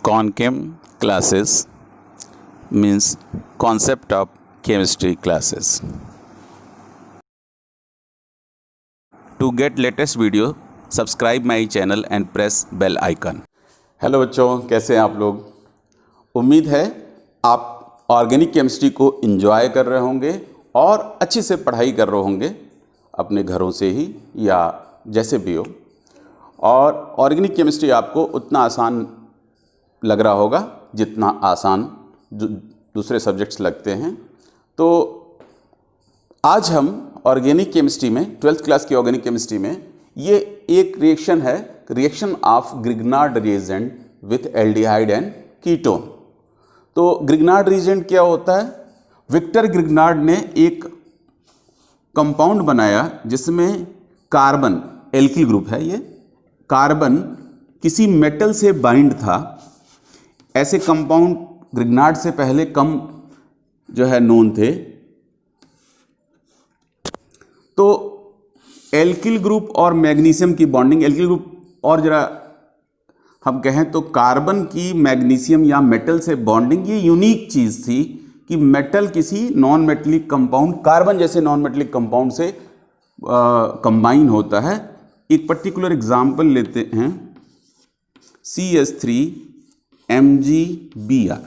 Conchem classes means concept of chemistry classes. To get latest video, subscribe my channel and press bell icon. Hello बच्चों, कैसे हैं आप लोग। उम्मीद है आप ऑर्गेनिक केमिस्ट्री को एंजॉय कर रहे होंगे और अच्छे से पढ़ाई कर रहे होंगे अपने घरों से ही या जैसे भी हो। और ऑर्गेनिक केमिस्ट्री आपको उतना आसान लग रहा होगा जितना आसान दूसरे सब्जेक्ट्स लगते हैं। तो आज हम ऑर्गेनिक केमिस्ट्री में 12th क्लास की ऑर्गेनिक केमिस्ट्री में ये एक रिएक्शन है, reaction of Grignard reagent with aldehyde and ketone. तो ग्रिग्नार्ड रिएजेंट क्या होता है? विक्टर ग्रिग्नार्ड ने एक कंपाउंड बनाया जिसमें कार्बन, एल्किल ग्रुप है ये, कार्बन किसी मेटल से बाइंड था। ऐसे कंपाउंड ग्रिग्नार्ड से पहले कम जो है नोन थे। तो एल्किल ग्रुप और मैग्नीशियम की बॉन्डिंग, एल्किल ग्रुप और जरा हम कहें तो कार्बन की मैग्नीशियम या मेटल से बॉन्डिंग, ये यूनिक चीज़ थी कि मेटल किसी नॉन मेटलिक कंपाउंड, कार्बन जैसे नॉन मेटलिक कंपाउंड से कंबाइन होता है। एक पर्टिकुलर एग्जाम्पल लेते हैं, CH3MgBr,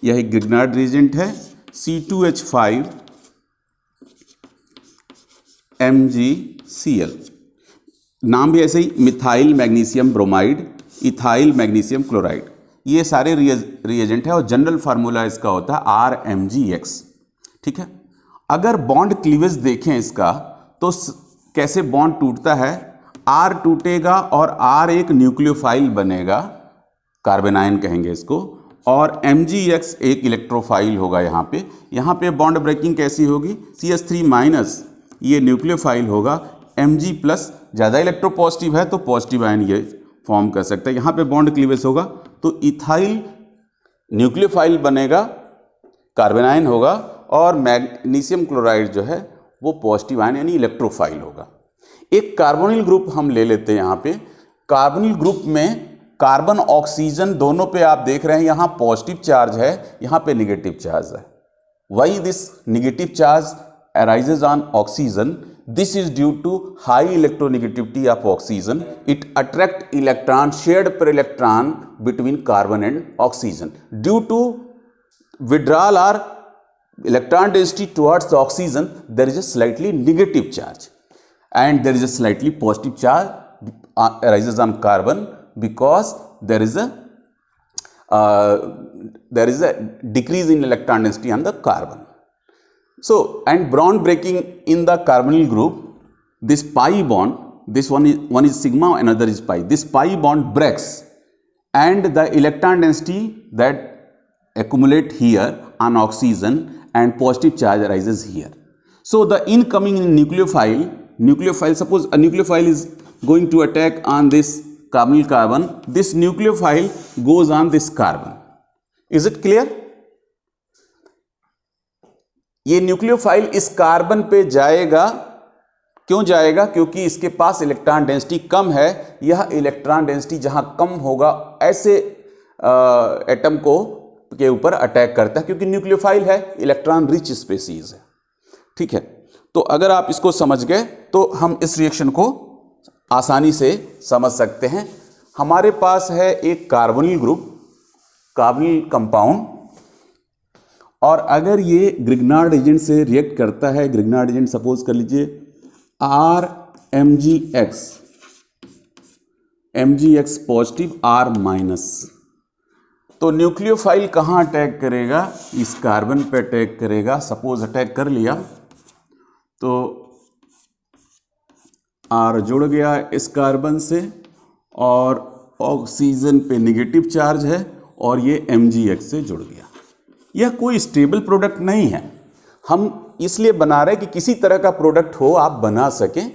यह एक ग्रिग्नार्ड रिएजेंट है। C2H5MgCl, नाम भी ऐसे ही, methyl magnesium bromide, ethyl magnesium chloride, ये सारे रिएजेंट है और जनरल फार्मूला इसका होता है RMgX। ठीक है। अगर बॉन्ड क्लीवेज देखें इसका तो कैसे बॉन्ड टूटता है, R टूटेगा और R एक न्यूक्लियोफाइल बनेगा, कार्बन आयन कहेंगे इसको, और MgX एक इलेक्ट्रोफाइल होगा। यहाँ पे बॉन्ड ब्रेकिंग कैसी होगी, CH3 माइनस ये न्यूक्लियोफाइल होगा, Mg प्लस ज़्यादा इलेक्ट्रोपॉजिटिव है तो पॉजिटिव आयन ये फॉर्म कर सकता है। यहाँ पे बॉन्ड क्लीवेज होगा तो इथाइल न्यूक्लियोफाइल बनेगा, कार्बन आयन होगा, और मैग्नीशियम क्लोराइड जो है वो पॉजिटिव आयन यानी इलेक्ट्रोफाइल होगा। एक कार्बोनिल ग्रुप हम ले लेते हैं। यहाँ पे कार्बोनिल ग्रुप में कार्बन ऑक्सीजन दोनों पे आप देख रहे हैं, यहाँ पॉजिटिव चार्ज है, यहाँ पे निगेटिव चार्ज है। Why this negative charge arises on oxygen? This is due to high electronegativity of oxygen. It attract electron, shared per electron between carbon and oxygen. Due to withdrawal or electron density towards the oxygen, there is a slightly negative charge, and there is a slightly positive charge arises on carbon because there is a decrease in electron density on the carbon. So, and bond breaking in the carbonyl group, this pi bond, this one is sigma, another is pi. This pi bond breaks, and the electron density that accumulate here on oxygen and positive charge arises here. So, the incoming nucleophile, suppose a nucleophile is going to attack on this carbonyl carbon, this nucleophile goes on this carbon. Is it clear? ये nucleophile इस carbon पे जाएगा। क्यों जाएगा? क्योंकि इसके पास electron density कम है। यह इलेक्ट्रॉन डेंसिटी जहां कम होगा ऐसे एटम को के ऊपर अटैक करता है, क्योंकि न्यूक्लियोफाइल है, इलेक्ट्रॉन रिच स्पेसीज है। ठीक है। तो अगर आप इसको समझ गए तो हम इस रिएक्शन को आसानी से समझ सकते हैं। हमारे पास है एक कार्बोनिल ग्रुप, कार्बोनिल कंपाउंड, और अगर ये ग्रिग्नार्ड एजेंट से रिएक्ट करता है, ग्रिग्नार्ड एजेंट सपोज कर लीजिए RMgX, MgX positive, R minus, तो न्यूक्लियोफाइल कहाँ अटैक करेगा? इस कार्बन पे अटैक करेगा। सपोज अटैक कर लिया तो R जुड़ गया इस कार्बन से, और ऑक्सीजन पे नेगेटिव चार्ज है, और ये MgX से जुड़ गया। यह कोई स्टेबल प्रोडक्ट नहीं है, हम इसलिए बना रहे हैं कि किसी तरह का प्रोडक्ट हो, आप बना सकें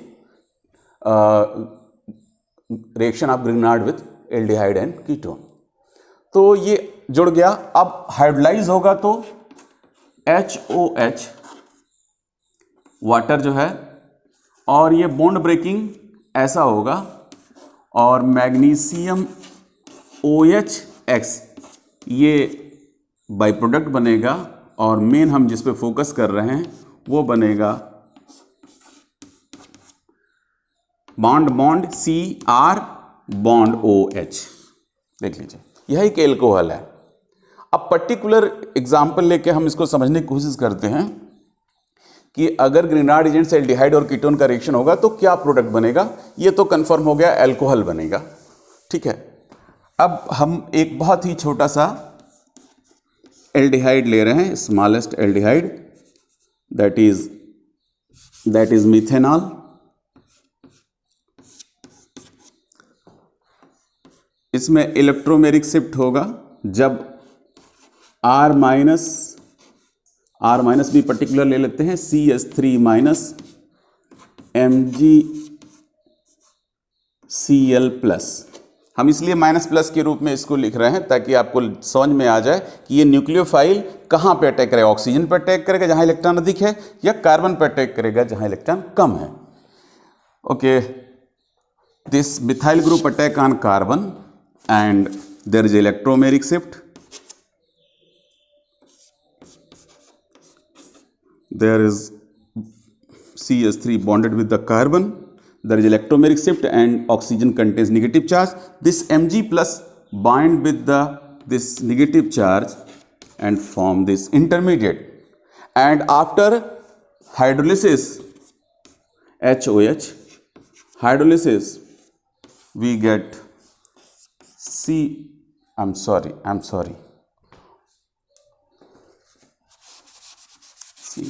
reaction of Grignard with aldehyde and ketone. तो ये जुड़ गया। अब हाइड्रोलाइज होगा तो HOH वाटर जो है, और ये बॉन्ड ब्रेकिंग ऐसा होगा, और मैग्नीशियम OH एक्स, ये बाई प्रोडक्ट बनेगा और मेन हम जिस पे फोकस कर रहे हैं वो बनेगा bond bond C R bond O H. देख लीजिए यह एक एल्कोहल है। अब पर्टिकुलर एग्जाम्पल लेके हम इसको समझने की कोशिश करते हैं कि अगर ग्रीनार्ड एजेंट से एल्डिहाइड और कीटोन का रिएक्शन होगा तो क्या प्रोडक्ट बनेगा। ये तो कंफर्म हो गया, एल्कोहल बनेगा। ठीक है, अब हम एक बहुत ही छोटा सा एल्डिहाइड ले रहे हैं, smallest aldehyde, that is methanol. इसमें इलेक्ट्रोमेरिक शिफ्ट होगा जब R माइनस भी पर्टिकुलर ले लेते हैं, CH3 माइनस MgCl प्लस। हम इसलिए माइनस प्लस के रूप में इसको लिख रहे हैं ताकि आपको समझ में आ जाए कि ये न्यूक्लियोफाइल कहाँ पे अटैक करेगा। ऑक्सीजन पर अटैक करेगा जहाँ इलेक्ट्रॉन अधिक है, या कार्बन पर अटैक करेगा जहाँ इलेक्ट्रॉन कम है। Okay, this methyl group attack on carbon and there is electromeric shift. There is CH3 bonded with the carbon. There is electromeric shift and oxygen contains negative charge. This Mg plus bind with this negative charge and form this intermediate. And after hydrolysis, HOH, hydrolysis, we get I'm sorry. See,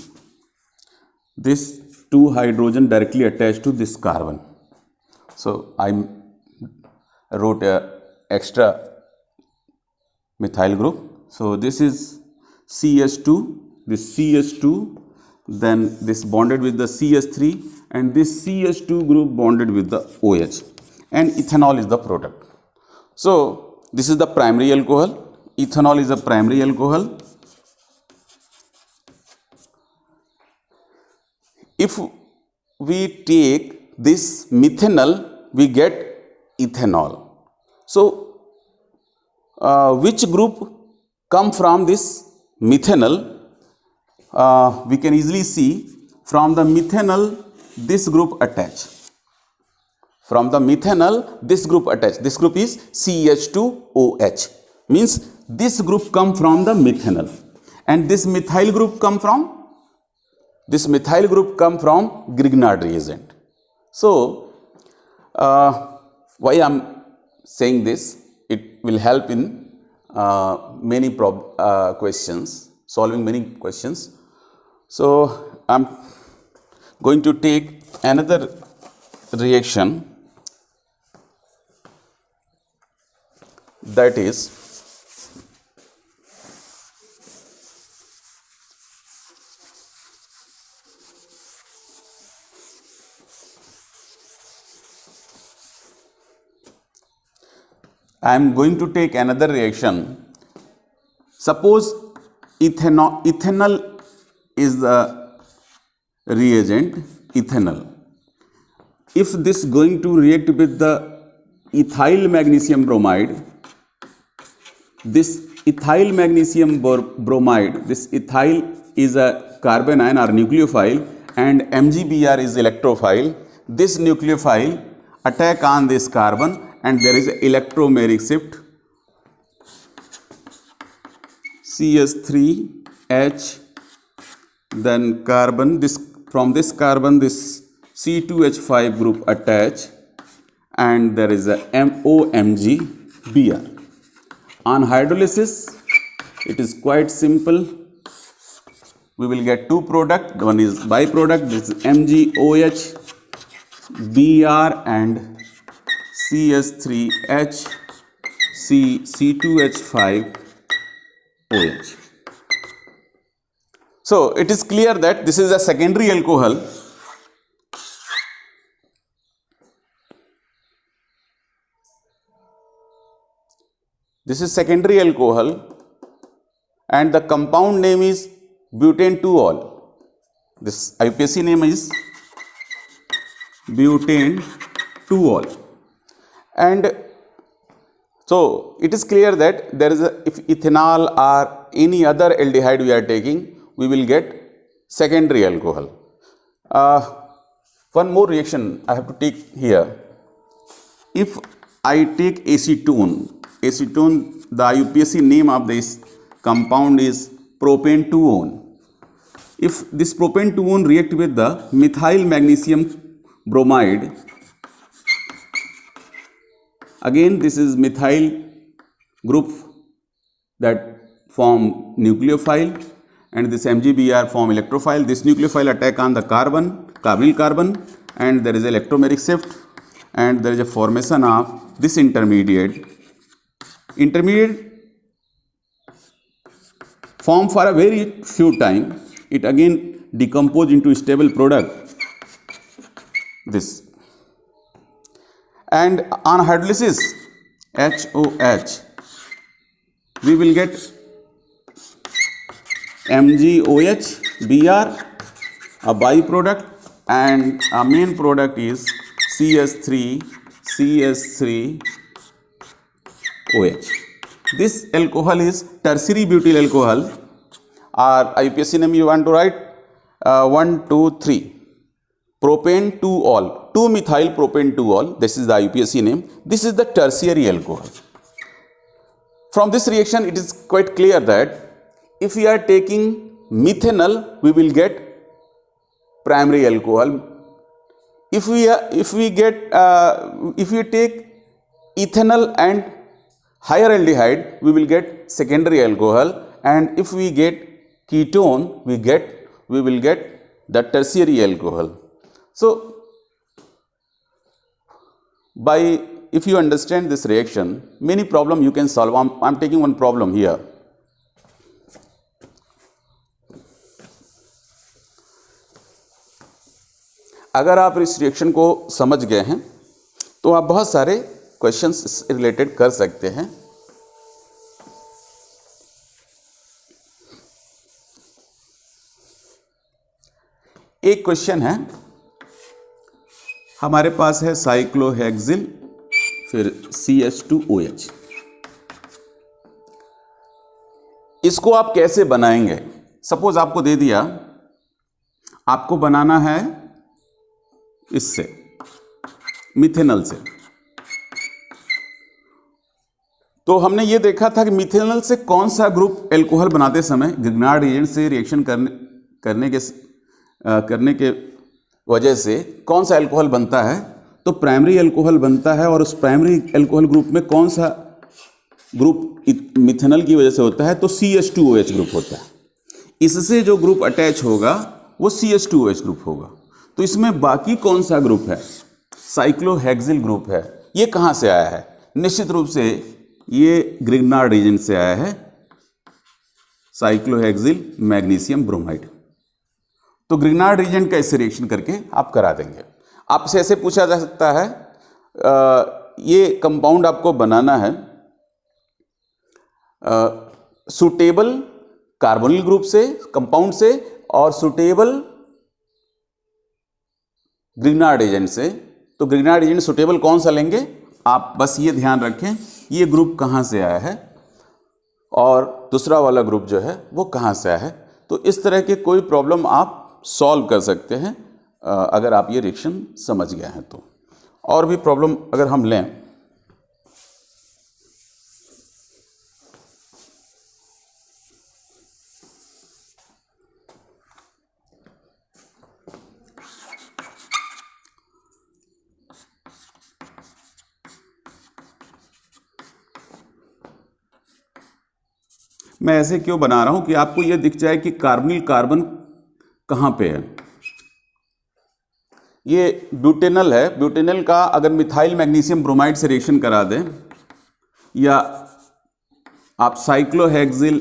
this two hydrogen directly attached to this carbon. So I wrote a extra methyl group. So this is CH2, this CH2, then this bonded with the CH3, and this CH2 group bonded with the OH, and ethanol is the product. So this is the primary alcohol. Ethanol is a primary alcohol. If we take this methanol, we get ethanol. So which group come from this methanol? We can easily see from the methanol this group attach. From the methanol, this group attached. This group is CH2OH. Means this group come from the methanol, and this methyl group come from Grignard reagent. So why I am saying this? It will help in many questions, solving many questions. So I am going to take another reaction, that is I am going to take another reaction. Suppose ethanol is the reagent, ethanol. If this going to react with the ethyl magnesium bromide, this ethyl magnesium bromide, this ethyl is a carbon ion or nucleophile, and MgBr is electrophile. This nucleophile attack on this carbon, and there is electromeric shift. CH3H, then carbon, this from this carbon this C2H5 group attach, and there is a OMgBr. On hydrolysis, it is quite simple. We will get two products. One is byproduct, this is MgOH, Br, and CH3H, C2H5OH. So it is clear that this is a secondary alcohol. This is secondary alcohol, and the compound name is butane 2-ol. This IUPAC name is butane 2-ol. And So it is clear that there is if ethanol or any other aldehyde we are taking, we will get secondary alcohol. One more reaction I have to take here. If I take acetone, the IUPAC name of this compound is propane-2-one. If this propane-2-one react with the methyl magnesium bromide, again this is methyl group that form nucleophile, and this MgBr form electrophile. This nucleophile attack on the carbonyl carbon, and there is electromeric shift, and there is a formation of this intermediate form for a very few time. It again decompose into stable product, this, and on hydrolysis HOH we will get MgOH Br, a byproduct, and a main product is CS3OH. This alcohol is tertiary butyl alcohol, or IUPAC name you want to write 1, 2, 3 propane-2-ol, 2-methyl propane-2-ol. This is the IUPAC name. This is the tertiary alcohol. From this reaction it is quite clear that if we are taking methanol, we will get primary alcohol. If we take ethanol and higher aldehyde, we will get secondary alcohol, and if we get ketone, we will get the tertiary alcohol. So if you understand this reaction, many problem you can solve. I'm taking one problem here. अगर आप इस reaction को समझ गए हैं तो आप बहुत सारे क्वेश्चंस इससे रिलेटेड कर सकते हैं. एक क्वेश्चन है, हमारे पास है साइक्लोहेक्सिल फिर CH2OH. इसको आप कैसे बनाएंगे? सपोज आपको दे दिया, आपको बनाना है इससे मिथेनॉल से. तो हमने ये देखा था कि मिथेनॉल से कौन सा ग्रुप एल्कोहल बनाते समय ग्रिग्नार्ड एजेंट से रिएक्शन करने के वजह से कौन सा एल्कोहल बनता है, तो प्राइमरी एल्कोहल बनता है. और उस प्राइमरी एल्कोहल ग्रुप में कौन सा ग्रुप मिथेनॉल की वजह से होता है, तो CH2OH ग्रुप होता है. इससे जो ग्रुप अटैच होगा वो CH2OH ग्रुप होगा. तो इसमें बाकी कौन सा ग्रुप है? साइक्लोहेक्सिल ग्रुप है. ये कहाँ से आया है? निश्चित रूप से ये ग्रिग्नार्ड एजेंट से आया है, साइक्लोहेक्सिल मैग्नीशियम ब्रोमाइड. तो ग्रिग्नार्ड एजेंट का इससे रिएक्शन करके आप करा देंगे. आपसे ऐसे पूछा जा सकता है, ये कंपाउंड आपको बनाना है सुटेबल कार्बोनिल ग्रुप से, कंपाउंड से, और सुटेबल ग्रिग्नार्ड एजेंट से. तो ग्रिग्नार्ड एजेंट सुटेबल कौन सा लेंगे? आप बस ये ध्यान रखें ये ग्रुप कहाँ से आया है और दूसरा वाला ग्रुप जो है वो कहाँ से आया है. तो इस तरह के कोई प्रॉब्लम आप सॉल्व कर सकते हैं अगर आप ये रिएक्शन समझ गए हैं तो. और भी प्रॉब्लम अगर हम लें, मैं ऐसे क्यों बना रहा हूं कि आपको यह दिख जाए कि कार्बोनिल कार्बन कहां पे है. ये ब्यूटेनल है. ब्यूटेनल का अगर मिथाइल मैग्नीशियम ब्रोमाइड से रिएक्शन करा दें, या आप साइक्लोहेक्सिल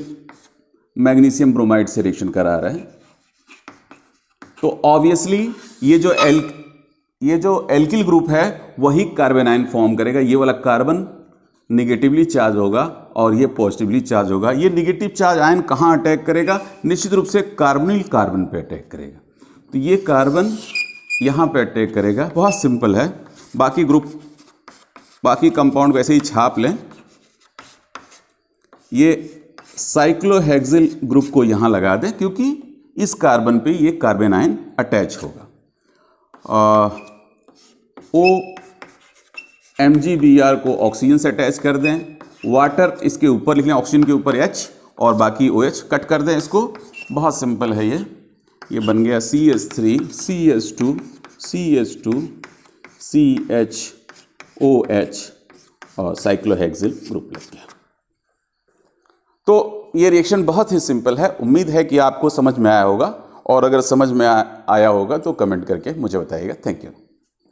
मैग्नीशियम ब्रोमाइड से रिएक्शन करा रहे हैं, तो ऑब्वियसली ये जो एल्किल ग्रुप है वही कार्बेनाइन फॉर्म करेगा. ये वाला कार्बन निगेटिवली चार्ज होगा और ये पॉजिटिवली चार्ज होगा. ये निगेटिव चार्ज आयन कहाँ अटैक करेगा? निश्चित रूप से कार्बोनिल कार्बन पे अटैक करेगा. तो ये कार्बन यहाँ पे अटैक करेगा. बहुत सिंपल है. बाकी कंपाउंड वैसे ही छाप लें. ये साइक्लोहेक्सिल ग्रुप को यहाँ लगा दें क्योंकि इस कार्बन पे ये कार्बन आयन अटैच होगा। OMgBr को ऑक्सीजन से अटैच कर दें, वाटर इसके ऊपर लिख लें, ऑक्सीजन के ऊपर H और बाकी OH कट कर दें इसको। बहुत सिंपल है ये बन गया CH3 CH2 CH2 CHOH और साइक्लोहेक्सिल ग्रुप लग गया। तो ये रिएक्शन बहुत ही सिंपल है। उम्मीद है कि आपको समझ में आया होगा, और अगर समझ में आया होगा तो कमेंट करके मुझे बताइएगा। Thank you.